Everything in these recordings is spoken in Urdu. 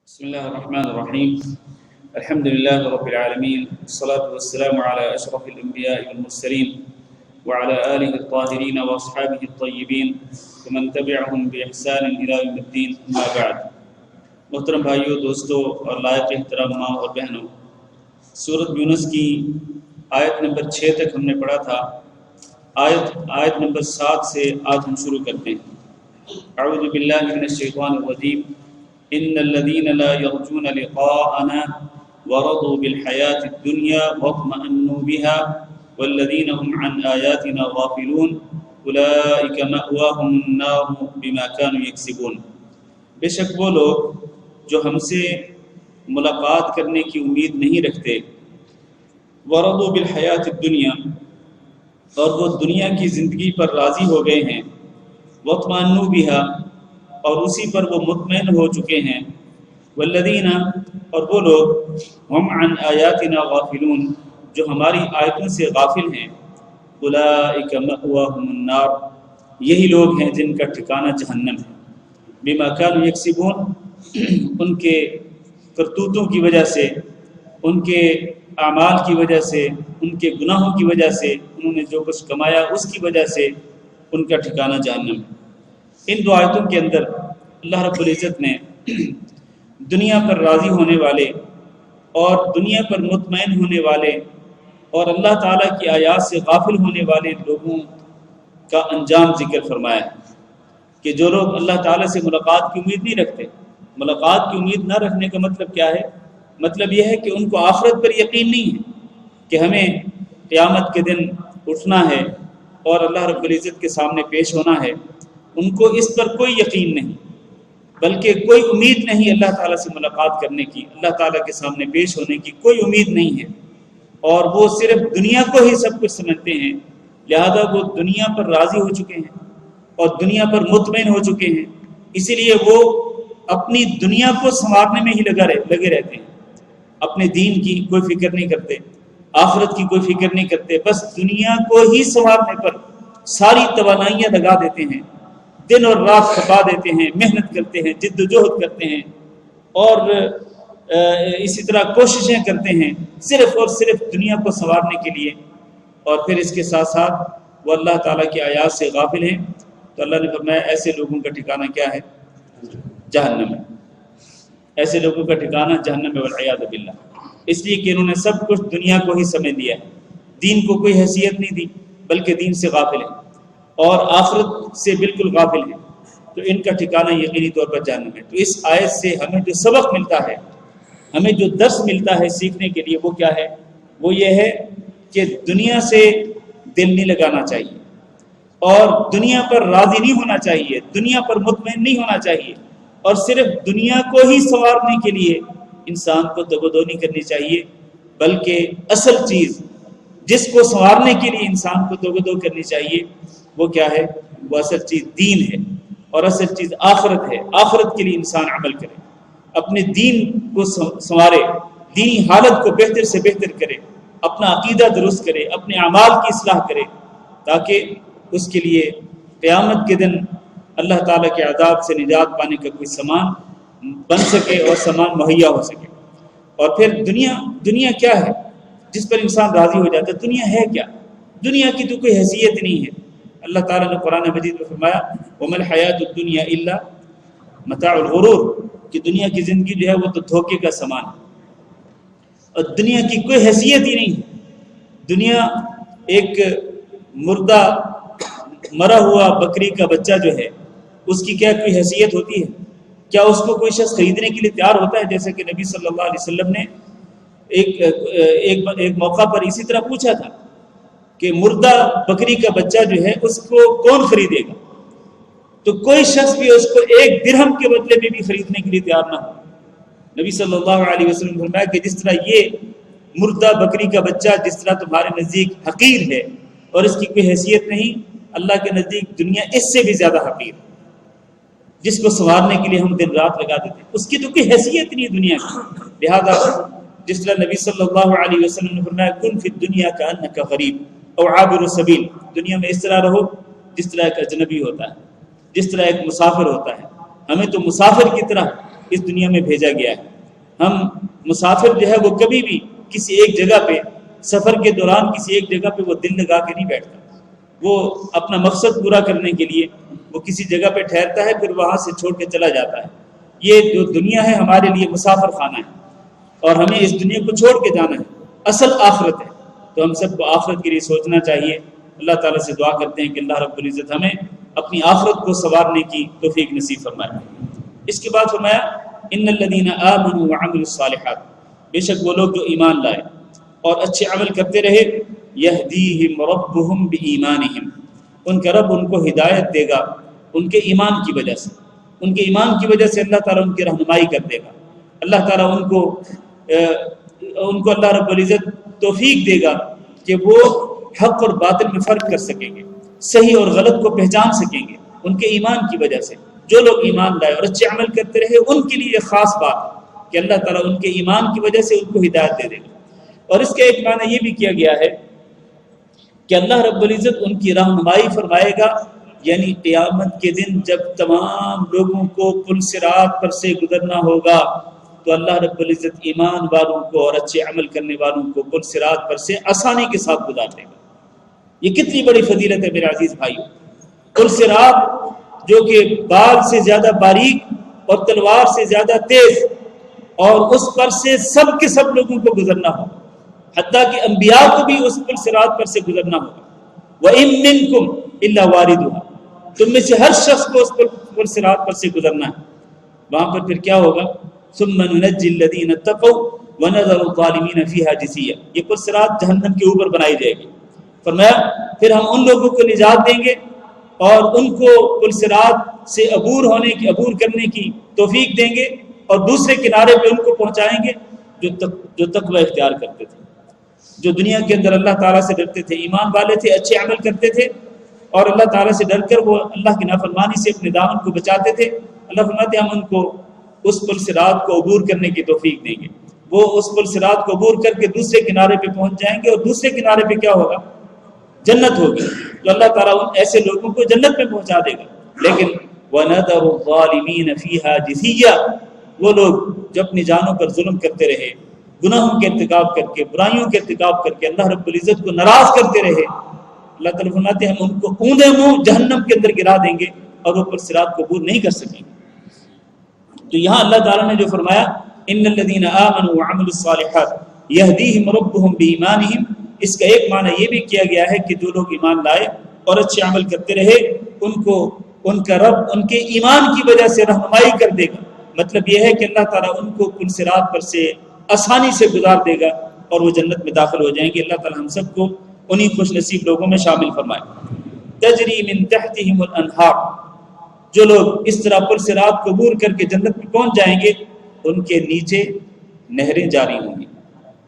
بسم الله الرحمن الرحيم الحمد لله رب العالمين والصلاة والسلام على أشرف الأنبياء والمرسلين وعلى آله الطاهرين وأصحابه الطيبين ومن تبعهم بإحسان إلى يوم الدين أما بعد محترم بھائیو دوستو اور لائق احترام ماں اور بہنوں، سورۃ یونس کی آیت نمبر 6 تک ہم نے پڑھا تھا۔ آیت نمبر 7 سے آج ہم شروع کرتے ہیں۔ اعوذ باللہ من الشیطان الرجیم ان الذين لا يرجون لقاءنا ورضوا بالحياة الدنيا واطمأنوا بها والذين هم عن آياتنا غافلون أولئك مأواهم النار بما كانوا يكسبون۔ بے شک وہ لوگ جو ہم سے ملاقات کرنے کی امید نہیں رکھتے، ورضوا بالحیات الدنیا، اور وہ دنیا کی زندگی پر راضی ہو گئے ہیں، واطمأنوا بها، اور اسی پر وہ مطمئن ہو چکے ہیں، والذین، اور وہ لوگ، ہم عن آیاتنا غافلون، جو ہماری آیتوں سے غافل ہیں، اولئک مأواہم النار، یہی لوگ ہیں جن کا ٹھکانہ جہنم ہے، بما کانوا یکسبون، ان کے کرتوتوں کی وجہ سے، ان کے اعمال کی وجہ سے، ان کے گناہوں کی وجہ سے، انہوں نے جو کچھ کمایا اس کی وجہ سے ان کا ٹھکانہ جہنم ہے۔ ان دو آیتوں کے اندر اللہ رب العزت نے دنیا پر راضی ہونے والے اور دنیا پر مطمئن ہونے والے اور اللہ تعالیٰ کی آیات سے غافل ہونے والے لوگوں کا انجام ذکر فرمایا ہے کہ جو لوگ اللہ تعالیٰ سے ملاقات کی امید نہیں رکھتے۔ ملاقات کی امید نہ رکھنے کا مطلب کیا ہے؟ مطلب یہ ہے کہ ان کو آخرت پر یقین نہیں ہے کہ ہمیں قیامت کے دن اٹھنا ہے اور اللہ رب العزت کے سامنے پیش ہونا ہے، ان کو اس پر کوئی یقین نہیں، بلکہ کوئی امید نہیں اللہ تعالیٰ سے ملاقات کرنے کی، اللہ تعالیٰ کے سامنے پیش ہونے کی کوئی امید نہیں ہے، اور وہ صرف دنیا کو ہی سب کچھ سمجھتے ہیں، لہذا وہ دنیا پر راضی ہو چکے ہیں اور دنیا پر مطمئن ہو چکے ہیں، اسی لیے وہ اپنی دنیا کو سنوارنے میں ہی لگے رہتے ہیں، اپنے دین کی کوئی فکر نہیں کرتے، آخرت کی کوئی فکر نہیں کرتے، بس دنیا کو ہی سنوارنے پر ساری توانائیاں لگا دیتے ہیں، دن اور رات کھپا دیتے ہیں، محنت کرتے ہیں، جد و جہد کرتے ہیں، اور اسی طرح کوششیں کرتے ہیں صرف اور صرف دنیا کو سنوارنے کے لیے، اور پھر اس کے ساتھ ساتھ وہ اللہ تعالیٰ کی آیات سے غافل ہیں۔ تو اللہ نے فرمایا ایسے لوگوں کا ٹھکانہ کیا ہے؟ جہنم ہے۔ ایسے لوگوں کا ٹھکانہ جہنم ہے والعیاذ باللہ، اس لیے کہ انہوں نے سب کچھ دنیا کو ہی سمجھ لیا ہے، دین کو کوئی حیثیت نہیں دی، بلکہ دین سے غافل ہیں اور آخرت سے بالکل غافل ہیں، تو ان کا ٹھکانہ یقینی طور پر جہنم ہے۔ تو اس آیت سے ہمیں جو سبق ملتا ہے، ہمیں جو درس ملتا ہے سیکھنے کے لیے، وہ کیا ہے؟ وہ یہ ہے کہ دنیا سے دل نہیں لگانا چاہیے اور دنیا پر راضی نہیں ہونا چاہیے، دنیا پر مطمئن نہیں ہونا چاہیے، اور صرف دنیا کو ہی سنوارنے کے لیے انسان کو دغدغہ نہیں کرنی چاہیے، بلکہ اصل چیز جس کو سنوارنے کے لیے انسان کو دغدغہ کرنی چاہیے وہ کیا ہے؟ وہ اصل چیز دین ہے، اور اصل چیز آخرت ہے۔ آخرت کے لیے انسان عمل کرے، اپنے دین کو سنوارے، دینی حالت کو بہتر سے بہتر کرے، اپنا عقیدہ درست کرے، اپنے اعمال کی اصلاح کرے، تاکہ اس کے لیے قیامت کے دن اللہ تعالیٰ کے عذاب سے نجات پانے کا کوئی سامان بن سکے اور سامان مہیا ہو سکے۔ اور پھر دنیا کیا ہے جس پر انسان راضی ہو جاتا ہے؟ دنیا ہے کیا؟ دنیا کی تو کوئی حیثیت نہیں ہے۔ اللہ تعالیٰ نے قرآن مجید میں فرمایا وَمَا الْحَيَاةُ الدُّنْيَا إِلَّا مَتَاعُ الْغُرُورِ، کہ دنیا کی زندگی جو ہے وہ تو دھوکے کا سامان ہے، اور دنیا کی کوئی حیثیت ہی نہیں ہے۔ دنیا ایک مردہ مرا ہوا بکری کا بچہ جو ہے، اس کی کیا کوئی حیثیت ہوتی ہے؟ کیا اس کو کوئی شخص خریدنے کے لیے تیار ہوتا ہے؟ جیسے کہ نبی صلی اللہ علیہ وسلم نے ایک موقع پر اسی طرح پوچھا تھا کہ مردہ بکری کا بچہ جو ہے اس کو کون خریدے گا؟ تو کوئی شخص بھی اس کو ایک درہم کے بدلے میں بھی خریدنے کے لیے تیار نہ ہو۔ نبی صلی اللہ علیہ وسلم نے فرمایا کہ جس طرح یہ مردہ بکری کا بچہ جس طرح تمہارے نزدیک حقیر ہے اور اس کی کوئی حیثیت نہیں، اللہ کے نزدیک دنیا اس سے بھی زیادہ حقیر ہے، جس کو سنوارنے کے لیے ہم دن رات لگا دیتے ہیں، اس کی تو کوئی حیثیت نہیں ہے دنیا کی۔ لہذا جس طرح نبی صلی اللہ علیہ وسلم نے فرمایا کن فی الدنیا کأنک غریب او عابر سبیل، دنیا میں اس طرح رہو جس طرح ایک اجنبی ہوتا ہے، جس طرح ایک مسافر ہوتا ہے۔ ہمیں تو مسافر کی طرح اس دنیا میں بھیجا گیا ہے۔ ہم مسافر جو ہے وہ کبھی بھی کسی ایک جگہ پہ سفر کے دوران کسی ایک جگہ پہ وہ دل لگا کے نہیں بیٹھتا، وہ اپنا مقصد پورا کرنے کے لیے وہ کسی جگہ پہ ٹھہرتا ہے، پھر وہاں سے چھوڑ کے چلا جاتا ہے۔ یہ جو دنیا ہے ہمارے لیے مسافر خانہ ہے، اور ہمیں اس دنیا کو چھوڑ کے جانا ہے، اصل آخرت ہے۔ تو ہم سب کو آخرت کے لیے سوچنا چاہیے۔ اللہ تعالیٰ سے دعا کرتے ہیں کہ اللہ رب العزت ہمیں اپنی آخرت کو سنوارنے کی توفیق نصیب فرمائے۔ اس کے بعد فرمایا ان الذین آمنوا وعملوا الصالحات، بے شک وہ لوگ جو ایمان لائے اور اچھے عمل کرتے رہے، یہدیہم ربہم بایمانہم، ان کا رب ان کو ہدایت دے گا ان کے ایمان کی وجہ سے، ان کے ایمان کی وجہ سے اللہ تعالیٰ ان کی رہنمائی کر دے گا۔ اللہ تعالیٰ ان کو اللہ رب العزت توفیق دے گا کہ وہ حق اور باطل میں فرق کر سکیں گے، صحیح اور غلط کو پہچان سکیں گے ان کے ایمان کی وجہ سے۔ جو لوگ ایمان لائے اور اچھے عمل کرتے رہے ان کے لیے ایک خاص بات ہے کہ اللہ تعالیٰ ان کے ایمان کی وجہ سے ان کو ہدایت دے دے گا۔ اور اس کا ایک معنی یہ بھی کیا گیا ہے کہ اللہ رب العزت ان کی رہنمائی فرمائے گا، یعنی قیامت کے دن جب تمام لوگوں کو پل صراط پر سے گزرنا ہوگا تو اللہ رب العزت ایمان والوں کو اور اچھے عمل کرنے والوں کو پل صراط پر سے آسانی کے ساتھ گزار دے گا۔ یہ کتنی بڑی فضیلت ہے میرے عزیز بھائیو۔ پل صراط جو کہ بال سے زیادہ باریک اور تلوار سے زیادہ تیز، اور اس پر سے سب کے سب لوگوں کو گزرنا ہوگا، حتیٰ کہ انبیاء کو بھی اس پل صراط پر سے گزرنا ہوگا۔ وَإِن مِّنكُمْ إِلَّا وَارِدُهَا، تم میں سے ہر شخص کو اس پل صراط پر سے گزرنا ہے۔ وہاں پر پھر کیا ہوگا؟ ثُمَّ نُنَجِّي الَّذِينَ اتَّقَوْا وَنَذَرُ الظَّالِمِينَ فِيهَا جِثِيًّا، یہ پل صراط جہنم کے اوپر بنائی جائے گی۔ فرمایا پھر ہم ان لوگوں کو نجات دیں گے اور ان کو پل صراط سے عبور کرنے کی توفیق دیں گے، اور دوسرے کنارے پہ ان کو پہنچائیں گے جو تقوی اختیار کرتے تھے، جو دنیا کے اندر اللہ تعالیٰ سے ڈرتے تھے، ایمان والے تھے، اچھے عمل کرتے تھے، اور اللہ تعالیٰ سے ڈر کر وہ اللہ کی نافرمانی سے اپنے دامن کو بچاتے تھے۔ اللہ فرماتے ہیں ہم ان کو اس پل صراط کو عبور کرنے کی توفیق دیں گے۔ وہ اس پل صراط کو عبور کر کے دوسرے کنارے پہ پہنچ جائیں گے، اور دوسرے کنارے پہ کیا ہوگا؟ جنت ہوگی۔ تو اللہ تعالیٰ ان ایسے لوگوں کو جنت میں پہنچا دے گا۔ لیکن وَنَذَرُ الظَّالِمِينَ فِيهَا جِثِيًّا، وہ لوگ جو اپنی جانوں پر ظلم کرتے رہے، گناہوں کے ارتکاب کر کے، برائیوں کے ارتکاب کر کے اللہ رب العزت کو ناراض کرتے رہے، اللہ تعالیٰ فرماتے ہیں ہم ان کو اوندے منہ جہنم کے اندر گرا دیں گے اور وہ پر صراط کو عبور نہیں کر سکیں گے۔ تو یہاں اللہ تعالیٰ نے جو فرمایا ان الذین آمنوا وعملوا الصالحات یہدیہم ربہم بایمانہم، اس کا ایک معنی یہ بھی کیا گیا ہے کہ جو لوگ ایمان لائے اور اچھے عمل کرتے رہے ان کو ان کا رب ان کے ایمان کی وجہ سے رہنمائی کر دے گا۔ مطلب یہ ہے کہ اللہ تعالیٰ ان کو پل صراط پر سے آسانی سے گزار دے گا اور وہ جنت میں داخل ہو جائیں گے۔ اللہ تعالیٰ ہم سب کو انہی خوش نصیب لوگوں میں شامل فرمائے۔ تجری من تحتہم الانہار، جو لوگ اس طرح پل صراط کو عبور کر کے جنت میں پہنچ جائیں گے ان کے نیچے نہریں جاری ہوں گی۔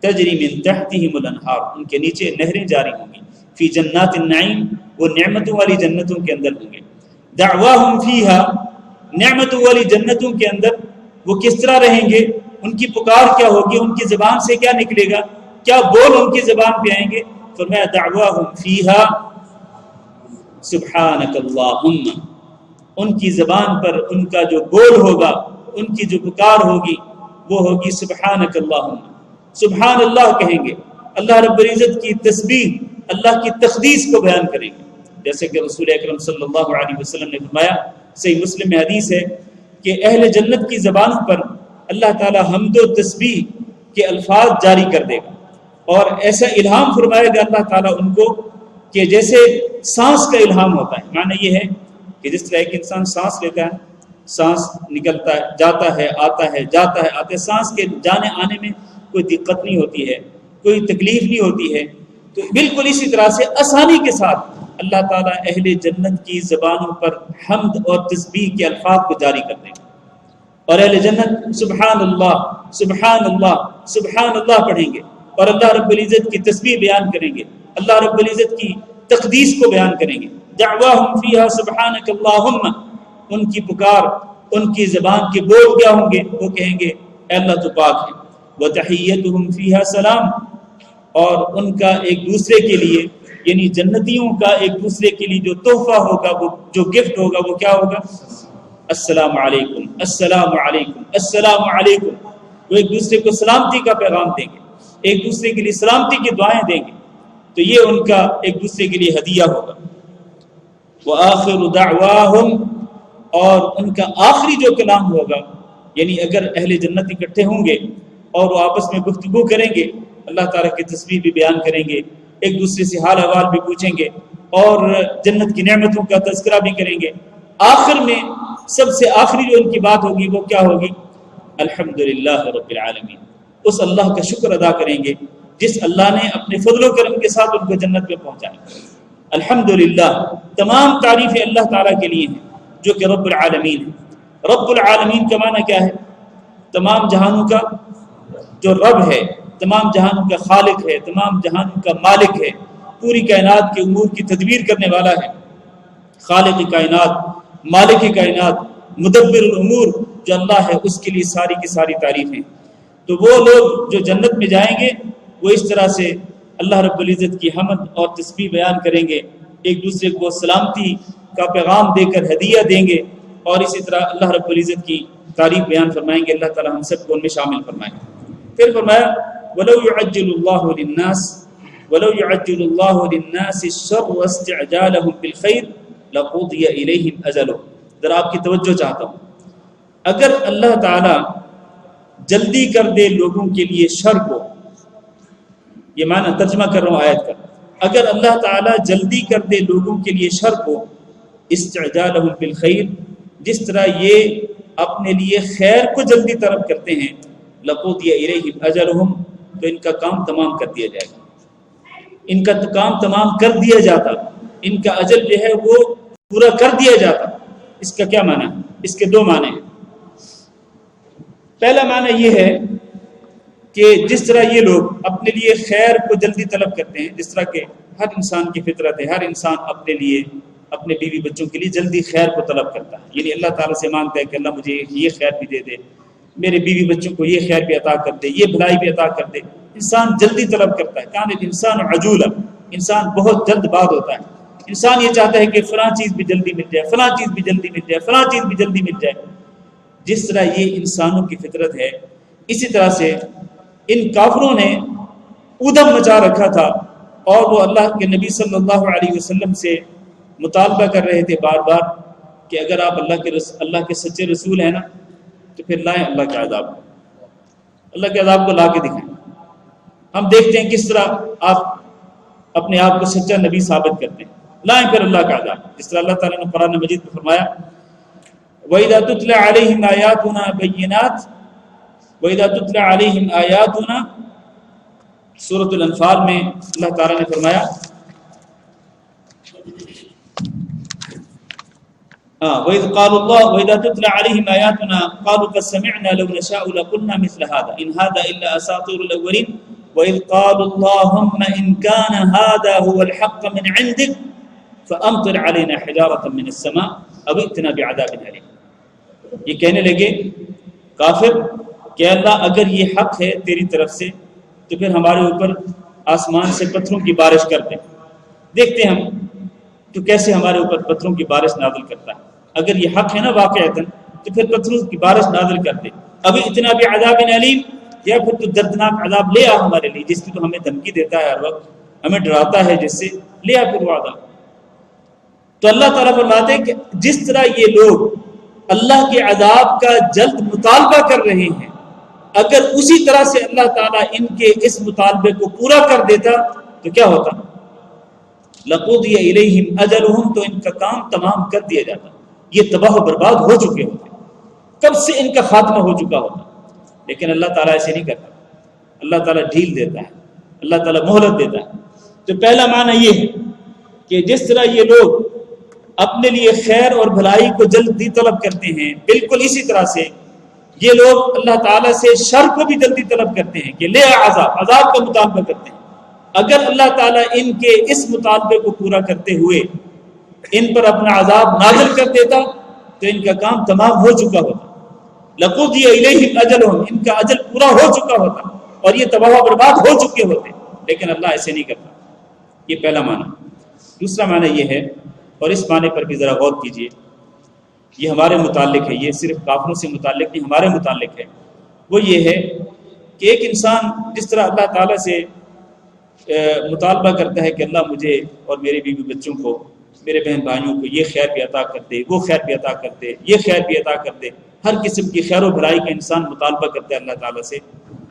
تجری من تحتہم الانہار، ان کے نیچے نہریں جاری ہوں گی۔ فی جنات النعیم، وہ نعمتوں والی جنتوں کے اندر ہوں گے۔ دعواہم فیہا، نعمتوں والی جنتوں کے اندر وہ کس طرح رہیں گے، ان کی پکار کیا ہوگی، ان کی زبان سے کیا نکلے گا، کیا بول ان کی زبان پہ آئیں گے؟ فرمایا دعواہم فیہا سبحانک اللہم، ان کی زبان پر ان کا جو بول ہوگا، ان کی جو پکار ہوگی وہ ہوگی سبحانک اللہم، سبحان اللہ کہیں گے، اللہ رب العزت کی تسبیح، اللہ کی تقدیس کو بیان کریں گے۔ جیسے کہ رسول اکرم صلی اللہ علیہ وسلم نے فرمایا، صحیح مسلم میں حدیث ہے کہ اہل جنت کی زبانوں پر اللہ تعالی حمد و تسبیح کے الفاظ جاری کر دے گا، اور ایسا الہام فرمائے گا اللہ تعالیٰ ان کو کہ جیسے سانس کا الہام ہوتا ہے۔ معنی یہ ہے کہ جس طرح ایک انسان سانس لیتا ہے، سانس نکلتا ہے، جاتا ہے، آتا ہے، جاتا ہے، آتا ہے، سانس کے جانے آنے میں کوئی دقت نہیں ہوتی ہے، کوئی تکلیف نہیں ہوتی ہے، تو بالکل اسی طرح سے آسانی کے ساتھ اللہ تعالیٰ اہل جنت کی زبانوں پر حمد اور تسبیح کے الفاظ کو جاری کر دیں گے، اور اہل جنت سبحان اللہ سبحان اللہ سبحان اللہ پڑھیں گے، اور اللہ رب العزت کی تسبیح بیان کریں گے، اللہ رب العزت کی تقدیس کو بیان کریں گے۔ دعواہم فیہا سبحانک اللہم، ان کی پکار، ان کی زبان کے بول کیا ہوں گے، وہ کہیں گے اے اللہ تو پاک ہے۔ وتحیتہم فیہا سلام، اور ان کا ایک دوسرے کے لیے، یعنی جنتیوں کا ایک دوسرے کے لیے جو تحفہ ہوگا، وہ جو گفٹ ہوگا وہ کیا ہوگا؟ السلام علیکم السلام علیکم السلام علیکم. وہ ایک دوسرے کو سلامتی کا پیغام دیں گے, ایک دوسرے کے لیے سلامتی کی دعائیں دیں گے, تو یہ ان کا ایک دوسرے کے لیے ہدیہ ہوگا. وآخر دعواہم, اور ان کا آخری جو کلام ہوگا, یعنی اگر اہل جنت اکٹھے ہوں گے اور وہ آپس میں گفتگو کریں گے, اللہ تعالیٰ کی تسبیح بھی بیان کریں گے, ایک دوسرے سے حال احوال بھی پوچھیں گے اور جنت کی نعمتوں کا تذکرہ بھی کریں گے. آخر میں سب سے آخری جو ان کی بات ہوگی وہ کیا ہوگی؟ الحمدللہ رب العالمین. اس اللہ کا شکر ادا کریں گے جس اللہ نے اپنے فضل و کرم کے ساتھ ان کو جنت میں پہنچایا. الحمدللہ, تمام تعریفیں اللہ تعالیٰ کے لیے ہیں جو کہ رب العالمین ہے. رب العالمین کا معنی کیا ہے؟ تمام جہانوں کا جو رب ہے, تمام جہانوں کا خالق ہے, تمام جہانوں کا مالک ہے, پوری کائنات کے امور کی تدبیر کرنے والا ہے. خالق کائنات, مالک کائنات, مدبر الامور جو اللہ ہے, اس کے لیے ساری کی ساری تعریفیں. تو وہ لوگ جو جنت میں جائیں گے وہ اس طرح سے اللہ رب العزت کی حمد اور تسبیح بیان کریں گے, ایک دوسرے کو سلامتی کا پیغام دے کر ہدیہ دیں گے, اور اسی طرح اللہ رب العزت کی تعریف بیان فرمائیں گے. اللہ تعالی ہم سب کو ان میں شامل فرمائیں. پھر فرمایا وَلَوْ يُعَجِّلُ اللَّهُ لِلنَّاسِ وَلَوْ يُعَجِّلُ اللَّهُ لِلنَّاسِ الشَّرَّ وَاسْتِعْجَالَهُم بِالْخَيْرِ لَقُضِيَ إِلَيْهِمْ أَجَلُهُم. ذرا آپ کی توجہ چاہتا ہوں, اگر اللہ تعالی جلدی کر دے لوگوں کے لیے شر کو, یہ معنی ترجمہ کر رہا ہوں آیت کا, اگر اللہ تعالی جلدی کر دے لوگوں کے لیے شر کو, استعجالہم بالخیر, جس طرح یہ اپنے لیے خیر کو جلدی طلب کرتے ہیں, لقضی الیہم اجلہم, تو ان کا کام تمام کر دیا جائے گا, ان کا کام تمام کر دیا جاتا, ان کا اجل جو ہے وہ پورا کر دیا جاتا. اس کا کیا معنی ہے؟ اس کے دو معنی ہیں. پہلا معنی یہ ہے کہ جس طرح یہ لوگ اپنے لیے خیر کو جلدی طلب کرتے ہیں, جس طرح کہ ہر انسان کی فطرت ہے, ہر انسان اپنے لیے, اپنے بیوی بچوں کے لیے جلدی خیر کو طلب کرتا ہے, یعنی اللہ تعالیٰ سے مانگتا ہے کہ اللہ مجھے یہ خیر بھی دے دے, میرے بیوی بچوں کو یہ خیر بھی عطا کر دے, یہ بھلائی بھی عطا کر دے. انسان جلدی طلب کرتا ہے. کان الانسان عجولا, انسان بہت جلد باز ہوتا ہے. انسان یہ چاہتا ہے کہ فلاں چیز بھی جلدی مل جائے, فلاں چیز بھی جلدی مل جائے, فلاں چیز بھی جلدی مل جائے. جس طرح یہ انسانوں کی فطرت ہے, اسی طرح سے ان کافروں نے ادھم مچا رکھا تھا, اور وہ اللہ کے نبی صلی اللہ علیہ وسلم سے مطالبہ کر رہے تھے بار بار کہ اگر آپ اللہ کے سچے رسول ہیں نا تو پھر لائیں اللہ کے عذاب کو, اللہ کے عذاب کو لا کے دکھائیں. ہم دیکھتے ہیں کس طرح آپ اپنے آپ کو سچا نبی ثابت کرتے ہیں, لائیں پھر اللہ کا عذاب. جس طرح اللہ تعالیٰ نے قرآن مجید میں فرمایا وَإِذَا تُتْلَى عَلَيْهِمْ آيَاتُنَا بَيِّنَاتٍ وَإِذَا تُتْلَى عَلَيْهِمْ آيَاتُنَا, سورۃ الانفال میں اللہ تعالیٰ نے فرمایا وَإِذَا تُتْلَى عَلَيْهِمْ آيَاتُنَا قَالُوا قَدْ سَمِعْنَا لَوْ نَشَاءُ لَقُلْنَا مِثْلَ هَذَا إِنْ هَذَا إِلَّا أَسَاطِيرُ الْأَوَّلِينَ وَإِذْ قَالُوا اللَّهُمَّ إِنْ كَانَ هَذَا هُوَ الْحَقَّ مِنْ عِنْدِكَ فَأَمْطِرْ عَلَيْنَا حِجَارَةً مِنَ السَّمَاءِ أَوْ ائْتِنَا بِعَذَابٍ أَلِيمٍ. یہ کہنے لگے کافر کہ اللہ اگر یہ حق ہے تیری طرف سے تو پھر ہمارے اوپر آسمان سے پتھروں کی بارش کر دیں, دیکھتے ہم تو کیسے ہمارے اوپر پتھروں کی بارش نازل کرتا ہے. اگر یہ حق ہے نا واقعتاً تو پھر پتھروں کی بارش نازل کر دے. ابھی اتنا بھی عذاب علیم, یا پھر تو دردناک عذاب لے آ ہمارے لیے, جس کی تو ہمیں دھمکی دیتا ہے ہر وقت, ہمیں ڈراتا ہے, جس سے لے آ پھر وہ عذاب. تو اللہ تعالیٰ فرماتے ہیں کہ جس طرح یہ لوگ اللہ کے عذاب کا جلد مطالبہ کر رہے ہیں, اگر اسی طرح سے اللہ تعالیٰ ان کے اس مطالبے کو پورا کر دیتا تو کیا ہوتا؟ لَقُضِيَ إِلَيْهِمْ أَجَلُهُمْ, تو ان کا کام تمام کر دیا جاتا. یہ تباہ و برباد ہو چکے ہوتے, کب سے ان کا خاتمہ ہو چکا ہوتا. لیکن اللہ تعالیٰ ایسے نہیں کرتا, اللہ تعالیٰ ڈھیل دیتا ہے, اللہ تعالیٰ مہلت دیتا ہے. تو پہلا معنی یہ ہے کہ جس طرح یہ لوگ اپنے لیے خیر اور بھلائی کو جلدی طلب کرتے ہیں, بالکل اسی طرح سے یہ لوگ اللہ تعالیٰ سے شر کو بھی جلدی طلب کرتے ہیں کہ لے عذاب کا مطالبہ کرتے ہیں. اگر اللہ تعالیٰ ان کے اس مطالبے کو پورا کرتے ہوئے ان پر اپنا عذاب نازل کر دیتا تو ان کا کام تمام ہو چکا ہوتا. لَقُضِيَ إِلَيْهِمْ أَجَلُهُمْ, ان کا اجل پورا ہو چکا ہوتا اور یہ تباہ و برباد ہو چکے ہوتے. لیکن اللہ ایسے نہیں کرتا. یہ پہلا معنی. دوسرا معنی یہ ہے, اور اس معنی پر بھی ذرا غور کیجئے, یہ ہمارے متعلق ہے، یہ صرف کافروں سے متعلق نہیں، ہمارے متعلق ہے، وہ یہ ہے کہ ایک انسان جس طرح اللہ تعالیٰ سے مطالبہ کرتا ہے کہ اللہ مجھے اور میرے بیوی بچوں کو، میرے بہن بھائیوں کو یہ خیر بھی عطا کر دے، وہ خیر بھی عطا کر دے، یہ خیر بھی عطا کر دے، ہر قسم کی خیر و بھلائی کا انسان مطالبہ کرتا ہے اللہ تعالیٰ سے،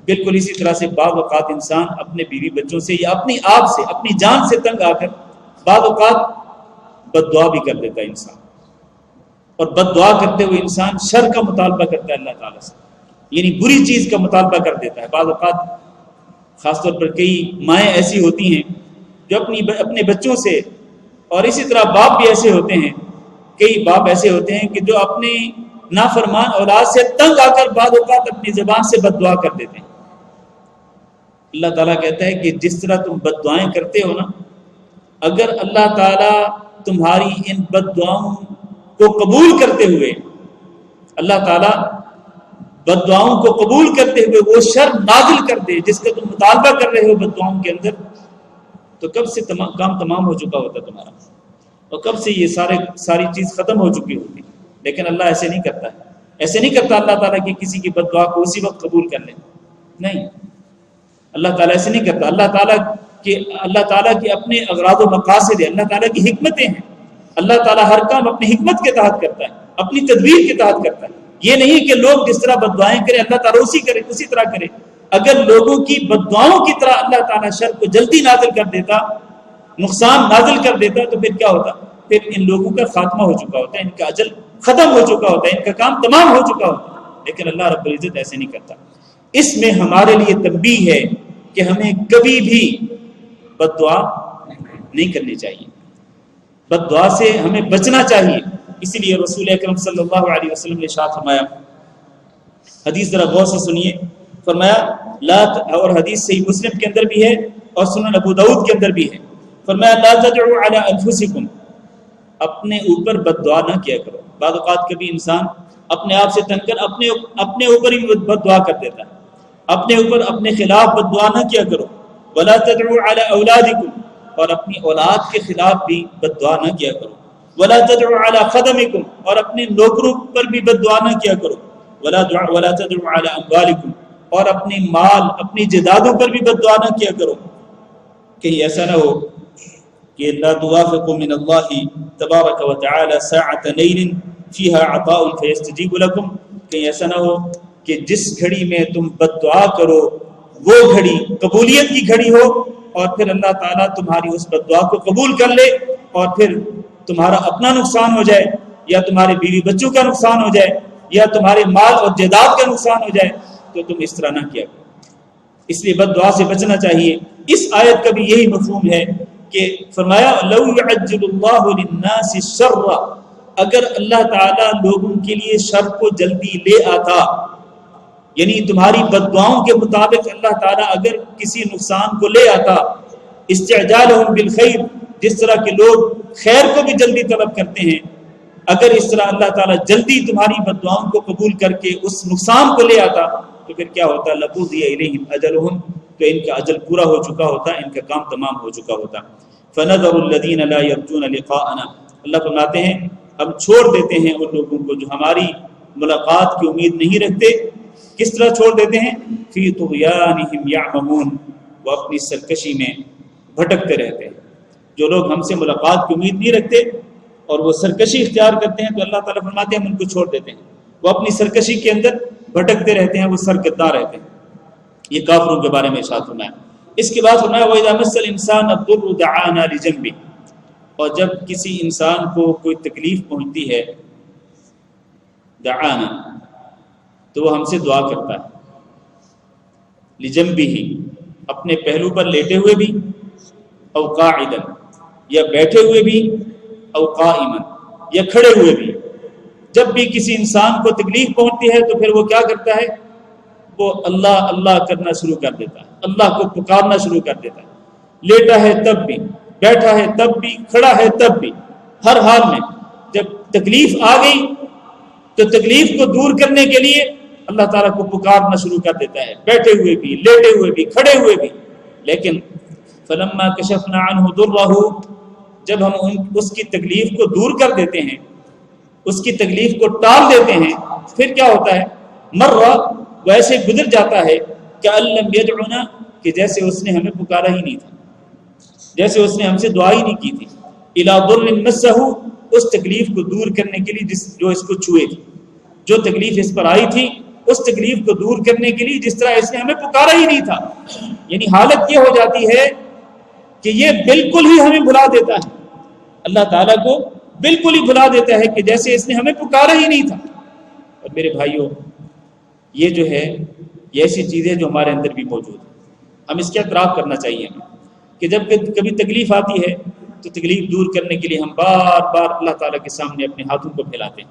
بالکل اسی طرح سے بعض اوقات انسان اپنے بیوی بچوں سے یا اپنی آپ سے، اپنی جان سے تنگ آ کر بعض اوقات بد دعا بھی کر دیتا ہے انسان، اور بد دعا کرتے ہوئے انسان شر کا مطالبہ کرتا ہے اللہ تعالیٰ سے، یعنی بری چیز کا مطالبہ کر دیتا ہے۔ بعض اوقات خاص طور پر کئی مائیں ایسی ہوتی ہیں جو اپنے بچوں سے، اور اسی طرح باپ بھی ایسے ہوتے ہیں، کئی باپ ایسے ہوتے ہیں کہ جو اپنی نافرمان اولاد سے تنگ آ کر بعض اوقات اپنی زبان سے بد دعا کر دیتے ہیں۔ اللہ تعالیٰ کہتا ہے کہ جس طرح تم بد دعائیں کرتے ہو نا، اگر اللہ تعالیٰ تمہاری ان بد دعاؤں کو قبول کرتے ہوئے، اللہ تعالیٰ بد دعاؤں کو قبول کرتے ہوئے وہ شر نازل کر دے جس کا تم مطالبہ کر رہے ہو بد دعاؤں کے اندر، تو کب سے کام تمام ہو چکا ہوتا تمہارا، اور کب سے یہ ساری چیز ختم ہو چکی ہوتی۔ لیکن اللہ ایسے نہیں کرتا ہے، ایسے نہیں کرتا اللہ تعالیٰ کہ کسی کی بد دعا کو اسی وقت قبول کر لے، نہیں، اللہ تعالیٰ ایسے نہیں کرتا۔ اللہ تعالیٰ کے اپنے اغراض و مقاصد ہیں، اللہ تعالیٰ کی حکمتیں ہیں، اللہ تعالیٰ ہر کام اپنی حکمت کے تحت کرتا ہے، اپنی تدبیر کے تحت کرتا ہے۔ یہ نہیں کہ لوگ جس طرح بد دعائیں کریں اللہ تعالیٰ اسی طرح کرے۔ اگر لوگوں کی بد دعاؤں کی طرح اللہ تعالیٰ شر کو جلدی نازل کر دیتا، نقصان نازل کر دیتا، تو پھر کیا ہوتا؟ پھر ان لوگوں کا خاتمہ ہو چکا ہوتا ہے، ان کا اجل ختم ہو چکا ہوتا ہے، ان کا کام تمام ہو چکا ہوتا ہے۔ لیکن اللہ رب العزت ایسے نہیں کرتا۔ اس میں ہمارے لیے تنبیہ ہے کہ ہمیں کبھی بھی بد دعا نہیں کرنی چاہیے، بد دعا سے ہمیں بچنا چاہیے۔ اسی لیے رسول اکرم صلی اللہ علیہ وسلم نے ارشاد فرمایا، حدیث ذرا غور سے سنیے، فرمایا لا، اور حدیث صحیح مسلم کے اندر بھی ہے اور سنن ابو داؤد کے اندر بھی ہے، فرمایا لا تدعوا علی انفسکم، اپنے اوپر بد دعا نہ کیا کرو۔ بعض اوقات کبھی انسان اپنے آپ سے تنگ کر اپنے اوپر ہی بد دعا کر دیتا ہے، اپنے اوپر اپنے خلاف بد دعا نہ کیا کرو۔ ولا تدعوا علی اولادکم، اور اپنی اولاد کے خلاف بھی بد دعا نہ کیا کرو۔ ولا تدعوا علی خدمکم، اور اپنے نوکروں پر بھی بد دعا نہ کیا کرو۔ ولا تدعوا علی اموالکم، اور اپنی مال، اپنی جائیدادوں پر بھی بد دعا نہ کیا کرو۔ کہیں ایسا نہ ہو کہ لا توافقوا من اللہ تبارک و تعالی ساعة لیل فیہا عطاء فیستجیب لکم، کہیں ایسا نہ ہو کہ جس گھڑی میں تم بد دعا کرو وہ گھڑی قبولیت کی گھڑی ہو، اور پھر اللہ تعالیٰ تمہاری اس بد دعا کو قبول کر لے، اور پھر تمہارا اپنا نقصان ہو جائے، یا تمہارے بیوی بچوں کا نقصان ہو جائے، یا تمہارے مال اور جائیداد کا نقصان ہو جائے، تو تم اس طرح نہ کیا کرو۔ اس لیے بد دعا سے بچنا چاہیے۔ اس آیت کا بھی یہی مفہوم ہے کہ فرمایا لو يعجل اللہ للناس الشر، اگر اللہ تعالیٰ لوگوں کے لیے شر کو جلدی لے آتا، یعنی تمہاری بد دعاؤں کے مطابق اللہ تعالیٰ اگر کسی نقصان کو لے آتا، استعجالہم بالخیر، جس طرح کے لوگ خیر کو بھی جلدی طلب کرتے ہیں، اگر اس طرح اللہ تعالیٰ جلدی تمہاری بد دعاؤں کو قبول کر کے اس نقصان کو لے آتا، تو پھر کیا ہوتا؟ لقضی الیہم اجلہم، تو ان کا اجل پورا ہو چکا ہوتا، ان کا کام تمام ہو چکا ہوتا۔ فنذر الذین لا یرجون لقاءنا، اللہ فرماتے ہیں ہم چھوڑ دیتے ہیں ان لوگوں کو جو ہماری ملاقات کی امید نہیں رکھتے۔ کس طرح چھوڑ دیتے ہیں؟ فی طغیانہم یعمہون، وہ اپنی سرکشی میں بھٹکتے رہتے ہیں۔ جو لوگ ہم سے ملاقات کی امید نہیں رکھتے اور وہ سرکشی اختیار کرتے ہیں، تو اللہ تعالیٰ فرماتے ہیں ہم ان کو چھوڑ دیتے ہیں، وہ اپنی سرکشی کے اندر بھٹکتے رہتے ہیں، وہ سرگرداں رہتے ہیں۔ یہ کافروں کے بارے میں ارشاد فرمایا۔ اس کے بعد فرمایا وَإِذَا مَسَّ الْإِنسَانَ الضُّرُّ دَعَانَا لِجَنبِهِ، اور جب کسی انسان کو کوئی تکلیف پہنچتی ہے، دعانا، تو وہ ہم سے دعا کرتا ہے، لِجَنبِهِ، اپنے پہلو پر لیٹے ہوئے بھی، او قاعدا، یا بیٹھے ہوئے بھی، او قائما، یا کھڑے ہوئے بھی۔ جب بھی کسی انسان کو تکلیف پہنچتی ہے تو پھر وہ کیا کرتا ہے؟ وہ اللہ اللہ کرنا شروع کر دیتا ہے، اللہ کو پکارنا شروع کر دیتا ہے، لیٹا ہے تب بھی، بیٹھا ہے تب بھی، کھڑا ہے تب بھی، ہر حال میں۔ جب تکلیف آ گئی تو تکلیف کو دور کرنے کے لیے اللہ تعالیٰ کو پکارنا شروع کر دیتا ہے، بیٹھے ہوئے بھی، لیٹے ہوئے بھی، کھڑے ہوئے بھی۔ لیکن فلما کشفنا عنہ ضرہ، جب ہم اس کی تکلیف کو دور کر دیتے ہیں، اس کی تکلیف کو ٹال دیتے ہیں، پھر کیا ہوتا ہے؟ مرہ ویسے گزر جاتا ہے کہ لم یدعنا، کہ جیسے اس نے ہمیں پکارا ہی نہیں تھا، جیسے اس نے ہم سے دعا ہی نہیں کی تھی، الی ضر مسہ، اس تکلیف کو دور کرنے کے لیے جو اس کو چھوئے تھی، جو تکلیف اس پر آئی تھی اس تکلیف کو دور کرنے کے لیے جس طرح اس نے ہمیں پکارا ہی نہیں تھا۔ یعنی حالت یہ ہو جاتی ہے کہ یہ بالکل ہی ہمیں بھلا دیتا ہے، اللہ تعالیٰ کو بالکل ہی بھلا دیتا ہے کہ جیسے اس نے ہمیں پکارا ہی نہیں تھا۔ اور میرے بھائیوں، یہ جو ہے یہ ایسی چیزیں جو ہمارے اندر بھی موجود ہیں، ہم اس کا اعتراف کرنا چاہیے ہمیں کہ جب کبھی تکلیف آتی ہے تو تکلیف دور کرنے کے لیے ہم بار بار اللہ تعالیٰ کے سامنے اپنے ہاتھوں کو پھیلاتے ہیں،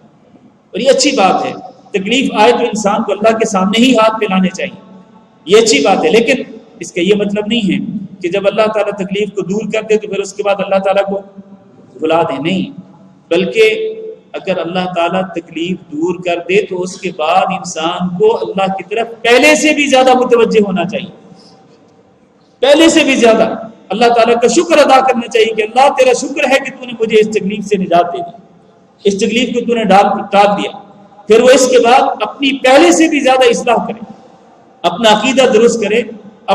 اور یہ اچھی بات ہے۔ تکلیف آئے تو انسان کو اللہ کے سامنے ہی ہاتھ پھیلانے چاہیے، یہ اچھی بات ہے، لیکن اس کا یہ مطلب نہیں ہے کہ جب اللہ تعالیٰ تکلیف کو دور کر دے تو پھر اس کے بعد اللہ تعالیٰ کو بھلا دے، نہیں، بلکہ اگر اللہ تعالیٰ تکلیف دور کر دے تو اس کے بعد انسان کو اللہ کی طرف پہلے سے بھی زیادہ متوجہ ہونا چاہیے، پہلے سے بھی زیادہ اللہ تعالیٰ کا شکر ادا کرنا چاہیے کہ اللہ تیرا شکر ہے کہ تو نے مجھے اس تکلیف سے نجات دے دی، اس تکلیف کو تو نے ٹال دیا۔ پھر وہ اس کے بعد اپنی پہلے سے بھی زیادہ اصلاح کرے، اپنا عقیدہ درست کرے،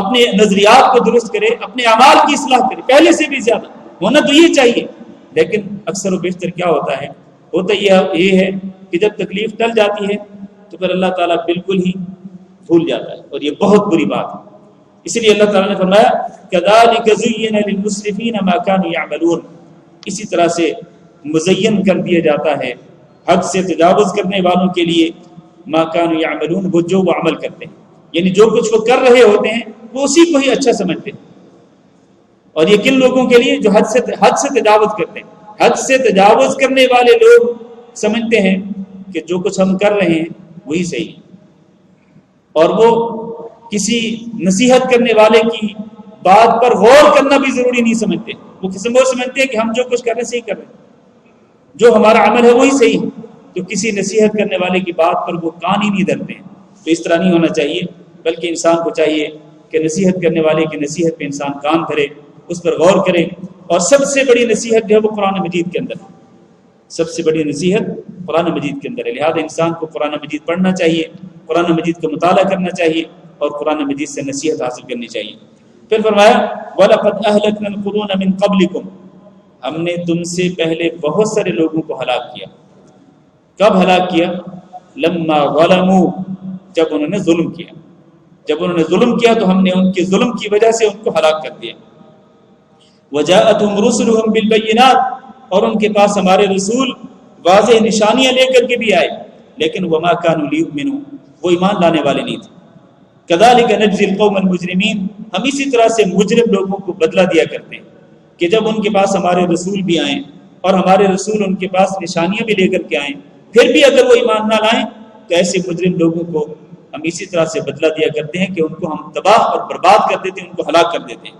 اپنے نظریات کو درست کرے، اپنے اعمال کی اصلاح کرے، پہلے سے بھی زیادہ ہونا تو یہ چاہیے۔ لیکن اکثر و بیشتر کیا ہوتا ہے یہ ہے کہ جب تکلیف ٹل جاتی ہے تو پھر اللہ تعالیٰ بالکل ہی بھول جاتا ہے، اور یہ بہت بری بات ہے۔ اسی لیے اللہ تعالیٰ نے فرمایا كَذَلِكَ زُيِّنَ لِلْمُسْرِفِينَ مَا كَانُوا يَعْمَلُونَ، اسی طرح سے مزین کر دیا جاتا ہے حد سے تجاوز کرنے والوں کے لیے ما كانوا يعملون، وہ جو وہ عمل کرتے ہیں، یعنی جو کچھ وہ کر رہے ہوتے ہیں وہ اسی کو ہی اچھا سمجھتے ہیں۔ اور یہ کن لوگوں کے لیے؟ جو حد سے تجاوز کرتے ہیں۔ حد سے تجاوز کرنے والے لوگ سمجھتے ہیں کہ جو کچھ ہم کر رہے ہیں وہی صحیح ہے، اور وہ کسی نصیحت کرنے والے کی بات پر غور کرنا بھی ضروری نہیں سمجھتے، وہ سمجھتے ہیں کہ ہم جو کچھ کر رہے ہیں صحیح کر رہے ہیں، جو ہمارا عمل ہے وہی صحیح ہے، تو کسی نصیحت کرنے والے کی بات پر وہ کان ہی نہیں دھرتے ہیں۔ تو اس طرح نہیں ہونا چاہیے، بلکہ انسان کو چاہیے کہ نصیحت کرنے والے کی نصیحت پہ انسان کان دھرے، اس پر غور کرے، اور سب سے بڑی نصیحت جو ہے وہ قرآن مجید کے اندر ہے، سب سے بڑی نصیحت قرآن مجید کے اندر ہے۔ لہذا انسان کو قرآن مجید پڑھنا چاہیے، قرآن مجید کا مطالعہ کرنا چاہیے، اور قرآن مجید سے نصیحت حاصل کرنی چاہیے۔ پھر فرمایا وَلَقَدْ أَهْلَكْنَا الْقُرُونَ مِنْ قَبْلِكُمْ، ہم نے تم سے پہلے بہت سارے لوگوں کو ہلاک کیا۔ کب ہلاک کیا؟ لما ظلموا، جب انہوں نے ظلم کیا، جب انہوں نے ظلم کیا تو ہم نے ان کے ظلم کی وجہ سے ان کو ہلاک کر دیا۔ وجاءتهم رسلهم بالبينات، اور ان کے پاس ہمارے رسول واضح نشانیاں لے کر کے بھی آئے، لیکن وما كانوا ليؤمنوا، وہ ایمان لانے والے نہیں تھے۔ كذلك نجزي القوم المجرمين، ہم اسی طرح سے مجرم لوگوں کو بدلہ دیا کرتے ہیں کہ جب ان کے پاس ہمارے رسول بھی آئیں اور ہمارے رسول ان کے پاس نشانیاں بھی لے کر کے آئیں، پھر بھی اگر وہ ایمان نہ لائیں تو ایسے مجرم لوگوں کو ہم اسی طرح سے بدلہ دیا کرتے ہیں کہ ان کو ہم تباہ اور برباد کر دیتے ہیں، ان کو ہلاک کر دیتے ہیں۔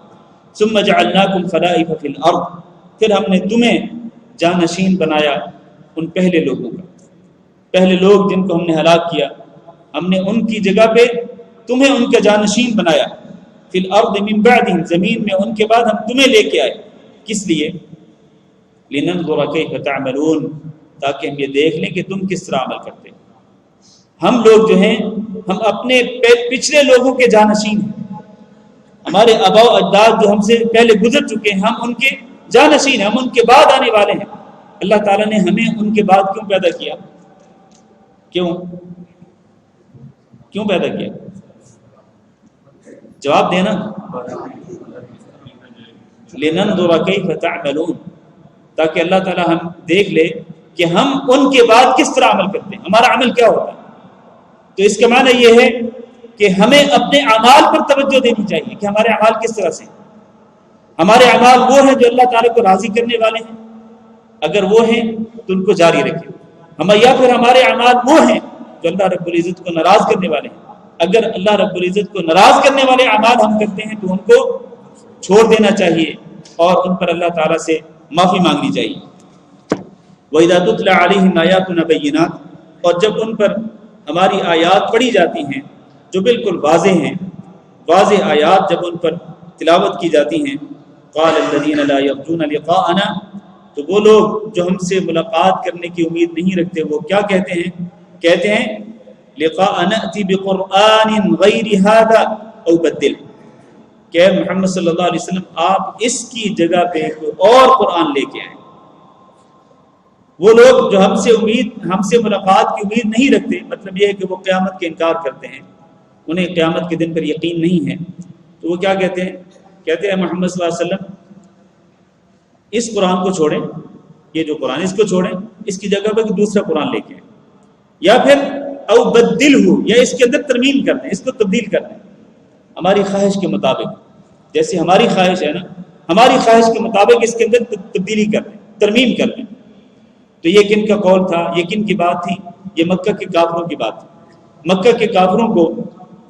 ثم جعلناکم خلائف فی الارض، پھر ہم نے تمہیں جانشین بنایا ان پہلے لوگوں کا، پہلے لوگ جن کو ہم نے ہلاک کیا، ہم نے ان کی جگہ پہ تمہیں ان کا جانشین بنایا۔ فی الارض من بعدہم، زمین میں ان کے بعد ہم تمہیں لے کے آئے، کس لیے؟ لننظر کیف تعملون، تاکہ ہم یہ دیکھ لیں کہ تم کس طرح عمل کرتے ہیں۔ ہم لوگ جو ہیں ہم اپنے پچھلے لوگوں کے جانشین ہیں، ہمارے آباء و اجداد جو ہم سے پہلے گزر چکے ہیں ہم ان کے جانشین ہیں، ہم ان کے بعد آنے والے ہیں۔ اللہ تعالیٰ نے ہمیں ان کے بعد کیوں پیدا کیا؟ کیوں پیدا کیا؟ جواب دینا۔ لننظر کیف تعملون، تاکہ اللہ تعالیٰ ہم دیکھ لے کہ ہم ان کے بعد کس طرح عمل کرتے ہیں، ہمارا عمل کیا ہوتا ہے۔ تو اس کا معنی یہ ہے کہ ہمیں اپنے اعمال پر توجہ دینی چاہیے کہ ہمارے اعمال کس طرح سے، ہمارے اعمال وہ ہیں جو اللہ تعالیٰ کو راضی کرنے والے ہیں، اگر وہ ہیں تو ان کو جاری رکھیں، یا پھر ہمارے اعمال وہ ہیں جو اللہ رب العزت کو ناراض کرنے والے ہیں، اگر اللہ رب العزت کو ناراض کرنے والے اعمال ہم کرتے ہیں تو ان کو چھوڑ دینا چاہیے اور ان پر اللہ تعالیٰ سے معافی مانگنی چاہیے۔ وَإِذَا تُتْلَى عَلَيْهِمْ آيَاتُنَا بَيِّنَاتٍ، اور جب ان پر ہماری آیات پڑھی جاتی ہیں جو بالکل واضح ہیں، واضح آیات جب ان پر تلاوت کی جاتی ہیں، قال الذين لا يرجون لقاءنا، تو وہ لوگ جو ہم سے ملاقات کرنے کی امید نہیں رکھتے وہ کیا کہتے ہیں؟ کہتے ہیں لقاء نأتی بقرآن غیر هذا او بدل، کہ محمد صلی اللہ علیہ وسلم آپ اس کی جگہ پہ کوئی اور قرآن لے کے آئیں۔ وہ لوگ جو ہم سے ملاقات کی امید نہیں رکھتے، مطلب یہ ہے کہ وہ قیامت کے انکار کرتے ہیں، انہیں قیامت کے دن پر یقین نہیں ہے، تو وہ کیا کہتے ہیں؟ کہتے ہیں محمد صلی اللہ علیہ وسلم اس قرآن کو چھوڑیں، یہ جو قرآن اس کو چھوڑیں، اس کی جگہ پہ دوسرا قرآن لے کے آئیں، یا پھر او بدل ہو، یا اس کے اندر ترمیم کر دیں، اس کو تبدیل کر دیں ہماری خواہش کے مطابق، جیسے ہماری خواہش ہے نا، ہماری خواہش کے مطابق اس کے اندر تبدیلی کر دیں، ترمیم کر دیں۔ تو یہ کن کا قول تھا، یہ کن کی بات تھی؟ یہ مکہ کے کافروں کی بات تھی۔ مکہ کے کافروں کو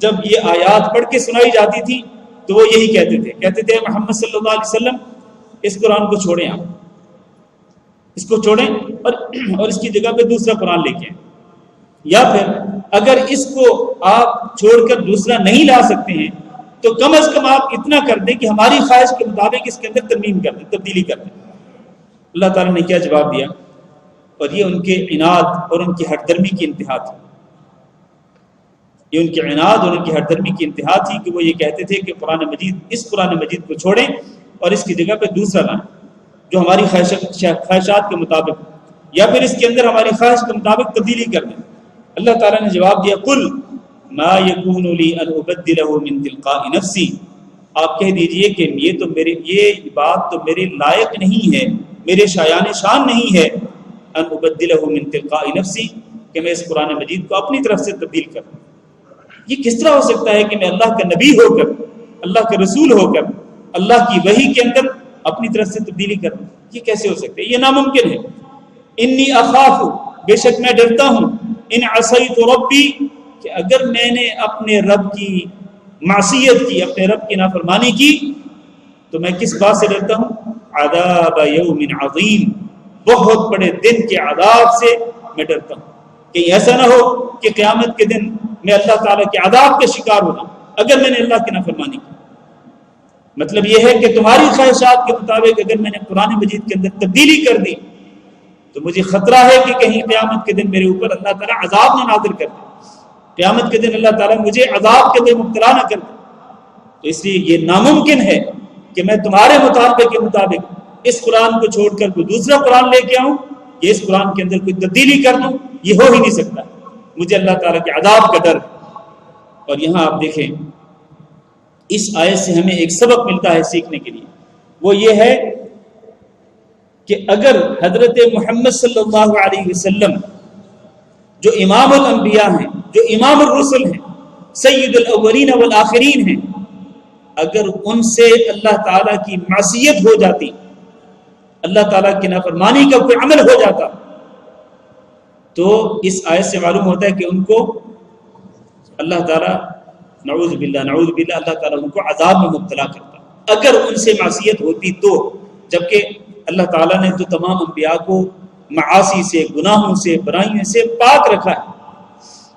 جب یہ آیات پڑھ کے سنائی جاتی تھی تو وہ یہی کہتے تھے محمد صلی اللہ علیہ وسلم اس قرآن کو چھوڑیں، آپ اس کو چھوڑیں اور اس کی جگہ پہ دوسرا قرآن لے کے آئیں، یا پھر اگر اس کو آپ چھوڑ کر دوسرا نہیں لا سکتے ہیں تو کم از کم آپ اتنا کر دیں کہ ہماری خواہش کے مطابق اس کے اندر ترمیم کر دیں، تبدیلی کر دیں۔ اللہ تعالیٰ نے کیا جواب دیا؟ اور یہ ان کے عناد اور ان کی ہٹ درمی کی انتہا تھی، یہ ان کے عناد اور ان کی ہٹ درمی کی انتہا تھی کہ وہ یہ کہتے تھے کہ اس قرآن مجید کو چھوڑیں اور اس کی جگہ پہ دوسرا لائیں جو ہماری خواہشات کے مطابق، یا پھر اس کے اندر ہماری خواہش کے مطابق تبدیلی کر دیں۔ اللہ تعالیٰ نے جواب دیا قل ما یکون لی ان ابدلہ من تلقاء نفسی، آپ کہہ دیجئے کہ یہ بات تو میرے لائق نہیں ہے، میرے شایان شان نہیں ہے، ان ابدلہ من تلقاء نفسی، کہ میں اس قرآن مجید کو اپنی طرف سے تبدیل کروں۔ یہ کس طرح ہو سکتا ہے کہ میں اللہ کا نبی ہو کر، اللہ کے رسول ہو کر، اللہ کی وحی کے اندر اپنی طرف سے تبدیلی کروں؟ یہ کیسے ہو سکتا ہے؟ یہ ناممکن ہے۔ انی اخاف، بے شک میں ڈرتا ہوں، ان عصیت ربی، کہ اگر میں نے اپنے رب کی معصیت کی، اپنے رب کی نافرمانی کی، تو میں کس بات سے ڈرتا ہوں؟ عذاب یوم عظیم، بہت بڑے دن کے عذاب سے میں ڈرتا ہوں۔ کہیں ایسا نہ ہو کہ قیامت کے دن میں اللہ تعالیٰ کے عذاب کا شکار ہو جاؤں اگر میں نے اللہ کی نافرمانی کی۔ مطلب یہ ہے کہ تمہاری خواہشات کے مطابق اگر میں نے قرآن مجید کے اندر تبدیلی کر دی تو مجھے خطرہ ہے کہ کہیں قیامت کے دن میرے اوپر اللہ تعالیٰ عذاب نہ نازل کر دے، قیامت کے دن اللہ تعالیٰ مجھے عذاب کے اندر مبتلا نہ کر دے۔ تو اس لیے یہ ناممکن ہے کہ میں تمہارے مطالبے کے مطابق اس قرآن کو چھوڑ کر کوئی دوسرا قرآن لے کے آؤں، یا اس قرآن کے اندر کوئی تبدیلی کر دوں، یہ ہو ہی نہیں سکتا۔ مجھے اللہ تعالیٰ کے عذاب کا ڈر ہے۔ اور یہاں آپ دیکھیں اس آیت سے ہمیں ایک سبق ملتا ہے سیکھنے کے لیے، وہ یہ ہے کہ اگر حضرت محمد صلی اللہ علیہ وسلم جو امام الانبیاء ہیں، جو امام الرسل ہیں، سید الاولین والآخرین ہیں، اگر ان سے اللہ تعالیٰ کی معصیت ہو جاتی، اللہ تعالیٰ کی نافرمانی کا کوئی عمل ہو جاتا، تو اس آیت سے معلوم ہوتا ہے کہ ان کو اللہ تعالیٰ نعوذ باللہ اللہ تعالیٰ ان کو عذاب میں مبتلا کرتا اگر ان سے معصیت ہوتی تو، جبکہ اللہ تعالیٰ نے تو تمام انبیاء کو معاصی سے، گناہوں سے، برائیوں سے پاک رکھا ہے،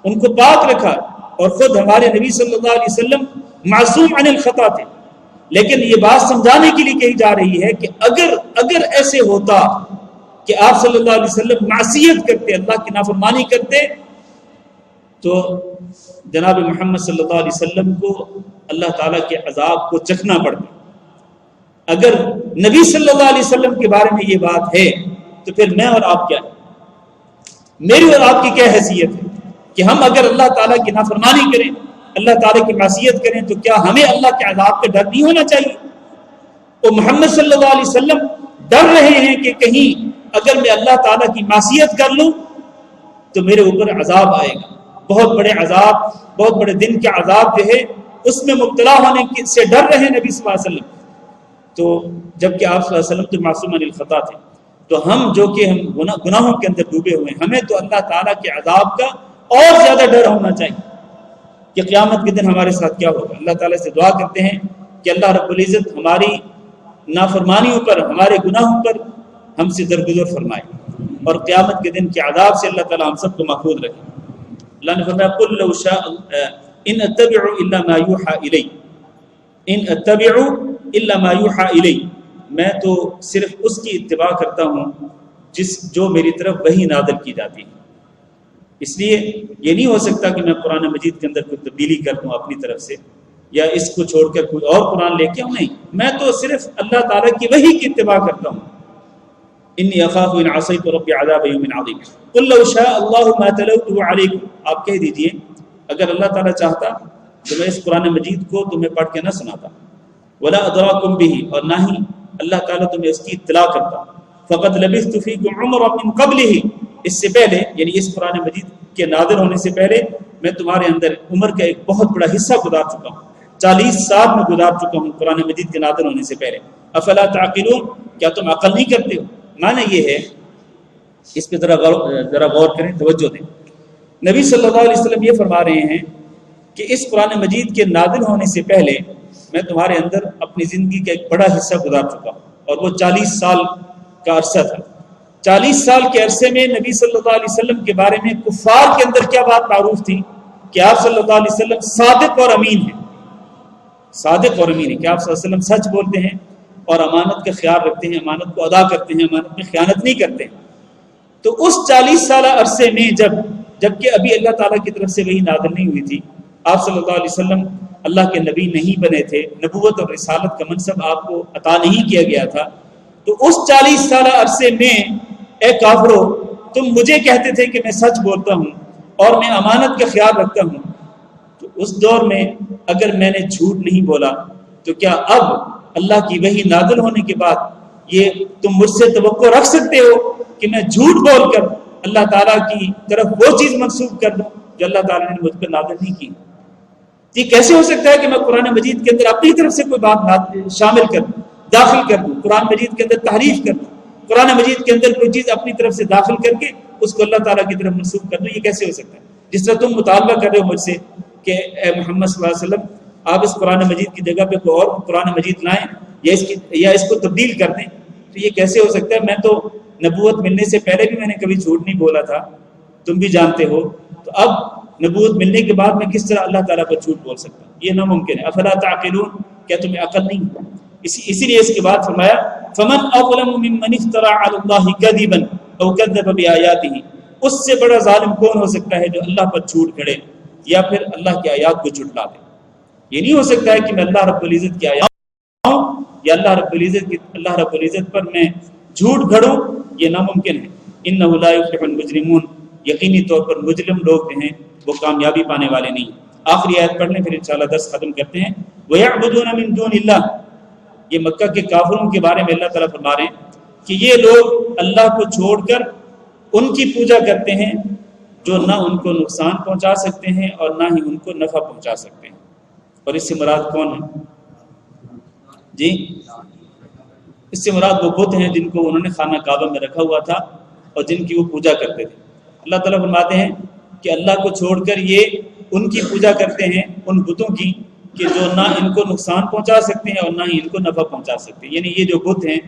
ان کو پاک رکھا، اور خود ہمارے نبی صلی اللہ علیہ وسلم معصوم عن الخطا تھے۔ لیکن یہ بات سمجھانے کے لیے کہی جا رہی ہے کہ اگر ایسے ہوتا کہ آپ صلی اللہ علیہ وسلم معصیت کرتے، اللہ کی نافرمانی کرتے، تو جناب محمد صلی اللہ علیہ وسلم کو اللہ تعالیٰ کے عذاب کو چکھنا پڑتا۔ اگر نبی صلی اللہ علیہ وسلم کے بارے میں یہ بات ہے تو پھر میں اور آپ کیا ہے، میری اور آپ کی کیا حیثیت ہے کہ ہم اگر اللہ تعالیٰ کی نافرمانی کریں، اللہ تعالیٰ کی معصیت کریں، تو کیا ہمیں اللہ کے عذاب کا ڈر نہیں ہونا چاہیے؟ اور محمد صلی اللہ علیہ وسلم ڈر رہے ہیں کہ کہیں اگر میں اللہ تعالیٰ کی معصیت کر لوں تو میرے اوپر عذاب آئے گا، بہت بڑے عذاب، بہت بڑے دن کے عذاب جو ہے اس میں مبتلا ہونے سے ڈر رہے نبی صلی اللہ علیہ وسلم۔ تو جبکہ آپ صلی اللہ علیہ وسلم تو معصوم عن الخطا تھے، تو ہم جو کہ ہم گناہوں کے اندر ڈوبے ہوئے ہیں، ہمیں تو اللہ تعالیٰ کے عذاب کا اور زیادہ ڈر ہونا چاہیے کہ قیامت کے دن ہمارے ساتھ کیا ہوگا۔ اللہ تعالیٰ سے دعا کرتے ہیں کہ اللہ رب العزت ہماری نافرمانیوں پر، ہمارے گناہوں پر ہم سے درگزر فرمائے، اور قیامت کے دن کے عذاب سے اللہ تعالیٰ ہم سب کو محفوظ رکھے۔ اللہ نے فرمایا قل لو شاء ان اتبع الا ما یوحى الی، ان اتبع الا ما یوحى الی، میں تو صرف اس کی اتباع کرتا ہوں جو میری طرف وحی نازل کی جاتی ہے. اس لیے یہ نہیں ہو سکتا کہ میں قرآن مجید کے اندر کوئی تبدیلی کر دوں اپنی طرف سے یا اس کو چھوڑ کر کوئی اور قرآن لے کے آؤں. نہیں، میں تو صرف اللہ تعالیٰ کی وحی کی اتباع کرتا ہوں. انی اخاف ان عصیت ربی عذاب یوم عظیم قل لو شاء اللہ ما تلوته علیکم. آپ کہہ دیجئے اگر اللہ تعالیٰ چاہتا تو میں اس قرآن مجید کو تمہیں پڑھ کے نہ سناتا. ولا ادراکم به، اور نہ ہی اللہ تعالیٰ تمہیں اس کی اطلاع کرتا. فقد لبثت فیکم عمرا من قبلہ، اس سے پہلے یعنی اس قرآن مجید کے نازل ہونے سے پہلے میں تمہارے اندر عمر کا ایک بہت بڑا حصہ گزار چکا ہوں. 40 سال میں گزار چکا ہوں قرآن مجید کے نازل ہونے سے پہلے. افلا تعقلون، کیا تم عقل نہیں کرتے ہو؟ معنی یہ ہے، اس پہ ذرا غور کریں، توجہ دیں. نبی صلی اللہ علیہ وسلم یہ فرما رہے ہیں کہ اس قرآن مجید کے نازل ہونے سے پہلے میں تمہارے اندر اپنی زندگی کا ایک بڑا حصہ گزار چکا ہوں، اور وہ 40 سال کا عرصہ تھا. 40 سال کے عرصے میں نبی صلی اللہ علیہ وسلم کے بارے میں کفار کے اندر کیا بات معروف تھی کہ آپ صلی اللہ علیہ وسلم صادق اور امین ہیں. صادق اور امین ہے کہ آپ صلی اللہ علیہ وسلم سچ بولتے ہیں اور امانت کا خیال رکھتے ہیں، امانت کو ادا کرتے ہیں، امانت میں خیانت نہیں کرتے ہیں. تو اس 40 سالہ عرصے میں جبکہ ابھی اللہ تعالیٰ کی طرف سے وہی نازل نہیں ہوئی تھی، آپ صلی اللہ علیہ وسلم اللہ کے نبی نہیں بنے تھے، نبوت اور رسالت کا منصب آپ کو عطا نہیں کیا گیا تھا. تو اس 40 سالہ عرصے میں اے کافرو، تم مجھے کہتے تھے کہ میں سچ بولتا ہوں اور میں امانت کا خیال رکھتا ہوں. تو اس دور میں اگر میں نے جھوٹ نہیں بولا تو کیا اب اللہ کی وحی نازل ہونے کے بعد یہ تم مجھ سے توقع رکھ سکتے ہو کہ میں جھوٹ بول کر اللہ تعالیٰ کی طرف وہ چیز منسوب کر دوں جو اللہ تعالیٰ نے مجھ پر نازل نہیں کی؟ یہ کیسے ہو سکتا ہے کہ میں قرآن مجید کے اندر اپنی طرف سے کوئی بات شامل کر دوں، داخل کر دوں، قرآن مجید کے اندر تحریف کر دوں، قرآن مجید کے اندر کوئی چیز اپنی طرف سے داخل کر کے اس کو اللہ تعالیٰ کی طرف منسوب کر دوں؟ یہ کیسے ہو سکتا ہے؟ جس طرح تم مطالبہ کر رہے ہو مجھ سے کہ اے محمد صلی اللہ علیہ وسلم آپ اس قرآن مجید کی جگہ پہ کوئی اور قرآن مجید لائیں یا اس کو تبدیل کر دیں. تو یہ کیسے ہو سکتا ہے؟ میں تو نبوت ملنے سے پہلے بھی میں نے کبھی جھوٹ نہیں بولا تھا، تم بھی جانتے ہو. تو اب نبوت ملنے کے بعد میں کس طرح اللہ تعالیٰ پر جھوٹ بول سکتا ہوں؟ یہ ناممکن ہے. افلا تعقلون، کیا تمہیں عقل نہیں؟ اسی لیے اس کے بعد فرمایا فمن اظلم ممن افترى على الله كذبا او كذب بآياته، اس سے بڑا ظالم کون ہو سکتا ہے جو اللہ پر جھوٹ گھڑے یا پھر اللہ کی آیات کو جھٹلا دے. یہ نہیں ہو سکتا ہے کہ میں اللہ رب العزت کی آیات یا اللہ رب العزت پر میں جھوٹ گھڑوں، یہ ناممکن ہے. انه لا يفلح المجرمون، یقینی طور پر مجرم لوگ جو ہیں وہ کامیابی پانے والے نہیں. آخری آیت پڑھ لیں پھر انشاءاللہ درس ختم کرتے ہیں. وَيَعْبُدُونَ مِن دُونِ اللَّهِ، یہ مکہ کے کافروں کے بارے میں اللہ تعالیٰ فرما رہے ہیں کہ یہ لوگ اللہ کو چھوڑ کر ان کی پوجا کرتے ہیں جو نہ ان کو نقصان پہنچا سکتے ہیں اور نہ ہی ان کو نفع پہنچا سکتے ہیں. اور اس سے مراد کون ہے جی؟ اس سے مراد وہ بت ہیں جن کو انہوں نے خانہ کعبہ میں رکھا ہوا تھا اور جن کی وہ پوجا کرتے تھے. اللہ تعالیٰ فرماتے ہیں کہ اللہ کو چھوڑ کر یہ ان کی پوجا کرتے ہیں، ان بتوں کی، کہ جو نہ ان کو نقصان پہنچا سکتے ہیں اور نہ ہی ان کو نفع پہنچا سکتے ہیں. یعنی یہ جو بت ہیں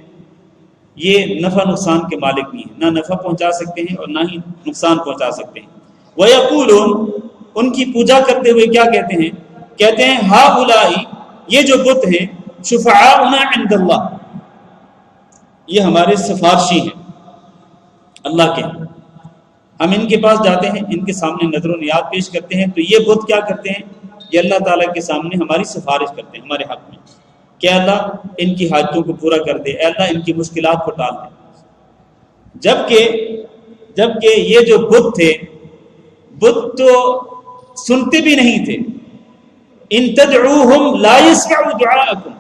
یہ نفع نقصان کے مالک نہیں ہیں، نہ نفع پہنچا سکتے ہیں اور نہ ہی نقصان پہنچا سکتے ہیں. وَيَقُولُونَ، ان کی پوجا کرتے ہوئے کیا کہتے ہیں؟ کہتے ہیں ہَؤُلَاءِ، یہ جو بت ہیں، شُفَعَاؤُنَا عِندَ اللَّهِ، یہ ہمارے سفارشی ہیں اللہ کے. ہم ان کے پاس جاتے ہیں، ان کے سامنے نظر و نیاز پیش کرتے ہیں، تو یہ بت کیا کرتے ہیں؟ یہ اللہ تعالیٰ کے سامنے ہماری سفارش کرتے ہیں ہمارے حق میں کہ اللہ ان کی حاجتوں کو پورا کر دے، اے اللہ ان کی مشکلات کو ٹال دے. جبکہ یہ جو بت تھے، بت تو سنتے بھی نہیں تھے. ان تدعوہم لا یسمعوا دعاءکم،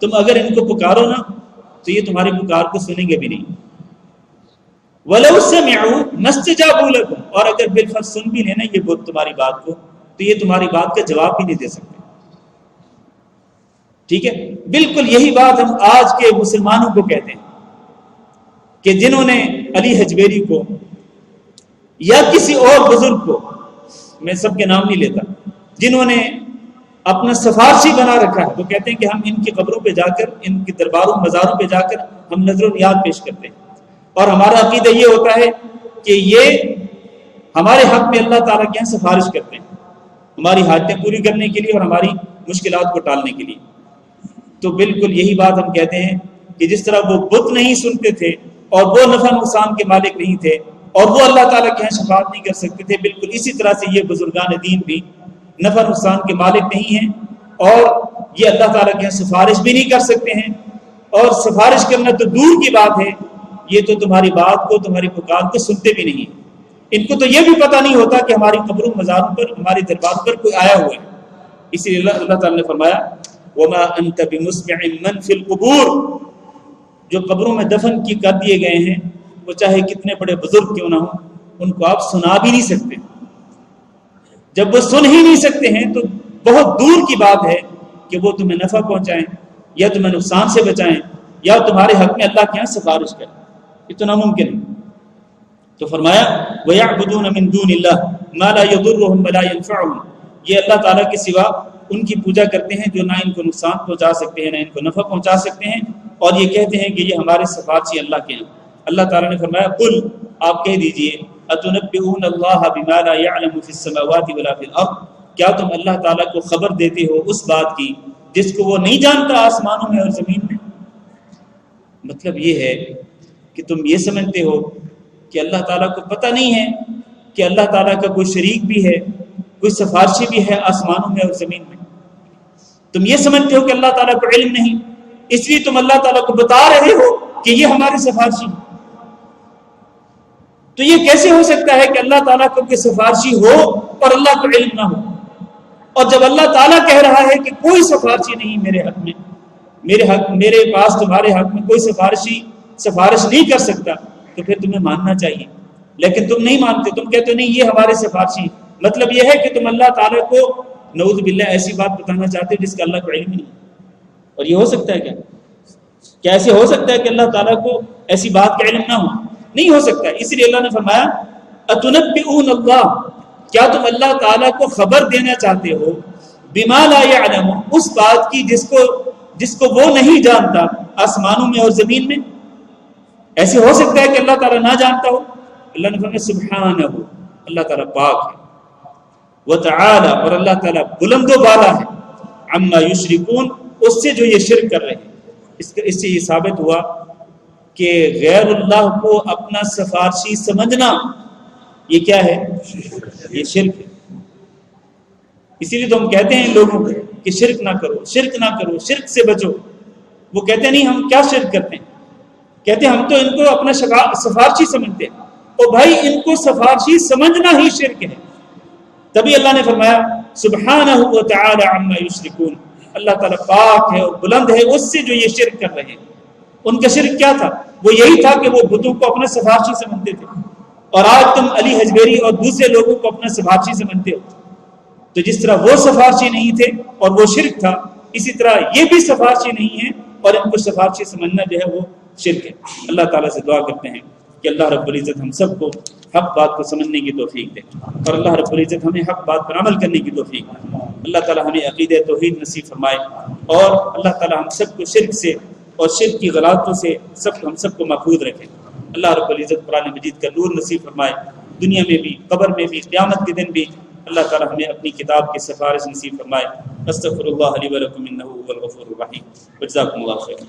تم اگر ان کو پکارو نا تو یہ تمہاری پکار کو سنیں گے بھی نہیں. وَلَوْ سَمِعُوا مَا اسْتَجَابُوا لَكُمْ، اور اگر بالفرض سن بھی لینا یہ بت تمہاری بات کو تو یہ تمہاری بات کا جواب بھی نہیں دے سکتے. ٹھیک ہے، بالکل یہی بات ہم آج کے مسلمانوں کو کہتے ہیں کہ جنہوں نے علی حجویری کو یا کسی اور بزرگ کو، میں سب کے نام نہیں لیتا، جنہوں نے اپنا سفارشی بنا رکھا ہے، وہ کہتے ہیں کہ ہم ان کی قبروں پہ جا کر، ان کی درباروں مزاروں پہ جا کر ہم نظر و نیاز پیش کرتے ہیں، اور ہمارا عقیدہ یہ ہوتا ہے کہ یہ ہمارے حق میں اللہ تعالیٰ کے یہاں سفارش کرتے ہیں ہماری حاجتیں پوری کرنے کے لیے اور ہماری مشکلات کو ٹالنے کے لیے. تو بالکل یہی بات ہم کہتے ہیں کہ جس طرح وہ بت نہیں سنتے تھے اور وہ نفع نقصان کے مالک نہیں تھے اور وہ اللہ تعالیٰ کے یہاں شفاعت نہیں کر سکتے تھے، بالکل اسی طرح سے یہ بزرگان دین بھی نفع نقصان کے مالک نہیں ہیں اور یہ اللہ تعالیٰ کے یہاں سفارش بھی نہیں کر سکتے ہیں، اور سفارش کرنا تو دور کی بات ہے، یہ تو تمہاری بات کو، تمہاری پکار کو سنتے بھی نہیں ہیں۔ ان کو تو یہ بھی پتہ نہیں ہوتا کہ ہماری قبروں مزاروں پر، ہماری درباروں پر کوئی آیا ہوا ہے۔ اسی لیے اللہ تعالیٰ نے فرمایا وَمَا أَنْتَ بِمُسْمِعٍ مَّن فِي الْقُبُورِ، جو قبروں میں دفن کی کر دیے گئے ہیں وہ چاہے کتنے بڑے بزرگ کیوں نہ ہوں، ان کو آپ سنا بھی نہیں سکتے۔ جب وہ سن ہی نہیں سکتے ہیں تو بہت دور کی بات ہے کہ وہ تمہیں نفع پہنچائیں یا تمہیں نقصان سے بچائیں یا تمہارے حق میں اللہ کے یہاں سفارش کریں، یہ تو ناممکن ہے۔ تو فرمایا وَيَعْبُدُونَ مِن دُونِ اللَّهِ مَا لَا يَضُرُّهُمْ وَلَا يَنفَعُهُمْ، یہ اللہ تعالیٰ کے سوا ان کی پوجا کرتے ہیں جو نہ ان کو نقصان پہنچا سکتے ہیں نہ ان کو نفع پہنچا سکتے ہیں، اور یہ کہتے ہیں کہ یہ ہمارے سفارشی اللہ کے ہیں۔ اللہ تعالیٰ نے فرمایا قل، آپ کہہ دیجئے أَتُنَبِّئُونَ اللَّهَ بِمَا لَا يَعْلَمُ فِي السَّمَاوَاتِ وَلَا فِي الْأَرْضِ، کیا تم اللہ تعالیٰ کو خبر دیتے ہو اس بات کی جس کو وہ نہیں جانتا آسمانوں میں اور زمین میں؟ مطلب یہ ہے کہ تم یہ سمجھتے ہو کہ اللہ تعالیٰ کو پتہ نہیں ہے کہ اللہ تعالیٰ کا کوئی شریک بھی ہے، کوئی سفارشی بھی ہے آسمانوں میں اور زمین میں۔ تم یہ سمجھتے ہو کہ اللہ تعالیٰ کو علم نہیں، اس لیے تم اللہ تعالیٰ کو بتا رہے ہو کہ یہ ہمارے سفارشی ہیں۔ تو یہ کیسے ہو سکتا ہے کہ اللہ تعالیٰ کو کوئی سفارشی ہو اور اللہ کو علم نہ ہو؟ اور جب اللہ تعالیٰ کہہ رہا ہے کہ کوئی سفارشی نہیں میرے حق میں، میرے پاس تمہارے حق میں کوئی سفارشی سفارش نہیں کر سکتا، تو پھر تمہیں ماننا چاہیے، لیکن تم نہیں مانتے، تم کہتے ہو نہیں یہ ہمارے سفارشی۔ مطلب یہ ہے کہ تم اللہ تعالیٰ کو نعوذ باللہ ایسی بات بتانا چاہتے ہو جس کا اللہ کو علم نہیں۔ اور یہ ہو سکتا ہے کیا ایسے ہو سکتا ہے کہ اللہ تعالیٰ کو ایسی بات کا علم نہ ہو؟ نہیں ہو سکتا۔ اس لیے اللہ نے فرمایا أَتُنَبِّئُونَ اللَّهَ، کیا تم اللہ تعالیٰ کو خبر دینا چاہتے ہو بِمَا لَا يَعْلَمُ، اس بات کی جس کو وہ نہیں جانتا آسمانوں میں اور زمین میں؟ ایسے ہو سکتا ہے کہ اللہ تعالیٰ نہ جانتا ہو؟ اللہ نے فرمایا سبحانہ، اللہ تعالیٰ پاک ہے، وتعالی، اور اللہ تعالیٰ بلند و بالا ہے، عما یشرکون، اس سے جو یہ شرک کر رہے ہیں۔ اس سے یہ ثابت ہوا کہ غیر اللہ کو اپنا سفارشی سمجھنا یہ کیا ہے؟ یہ شرک ہے۔ اسی لیے تو ہم کہتے ہیں لوگوں کو کہ شرک نہ کرو، شرک نہ کرو، شرک سے بچو۔ وہ کہتے نہیں ہم کیا شرک کرتے ہیں، کہتے ہم تو ان کو اپنا سفارشی سمجھتے ہیں۔ اور بھائی ان کو سفارشی سمجھنا ہی شرک ہے۔ تبھی اللہ نے فرمایا سبحانہ وتعالی عما یشرکون، اللہ تعالیٰ پاک ہے اور بلند ہے اس سے جو یہ شرک کر رہے ہیں۔ ان کا شرک کیا تھا؟ وہ یہی تھا کہ وہ بتوں کو اپنا سفارشی سمجھتے تھے، اور آج تم علی حجویری اور دوسرے لوگوں کو اپنا سفارشی سمجھتے ہو۔ تو جس طرح وہ سفارشی نہیں تھے اور وہ شرک تھا، اسی طرح یہ بھی سفارشی نہیں ہے اور ان کو سفارشی سمجھنا جو ہے وہ شرک ہے۔ اللہ تعالیٰ سے دعا کرتے ہیں کہ اللہ رب العزت ہم سب کو حق بات کو سمجھنے کی توفیق دے، اور اللہ رب العزت ہمیں حق بات پر عمل کرنے کی توفیق دے۔ اللہ تعالیٰ ہمیں عقیدہ توحید نصیب فرمائے، اور اللہ تعالیٰ ہم سب کو شرک سے اور شرک کی غلطوں سے ہم سب کو محفوظ رکھے۔ اللہ رب العزت قرآن مجید کا نور نصیب فرمائے، دنیا میں بھی، قبر میں بھی، قیامت کے دن بھی۔ اللہ تعالیٰ ہمیں اپنی کتاب کی سفارش نصیب فرمائے۔ استغفر اللہ لی ولکم انہ هو الغفور الرحیم۔ جزاکم اللہ خیر۔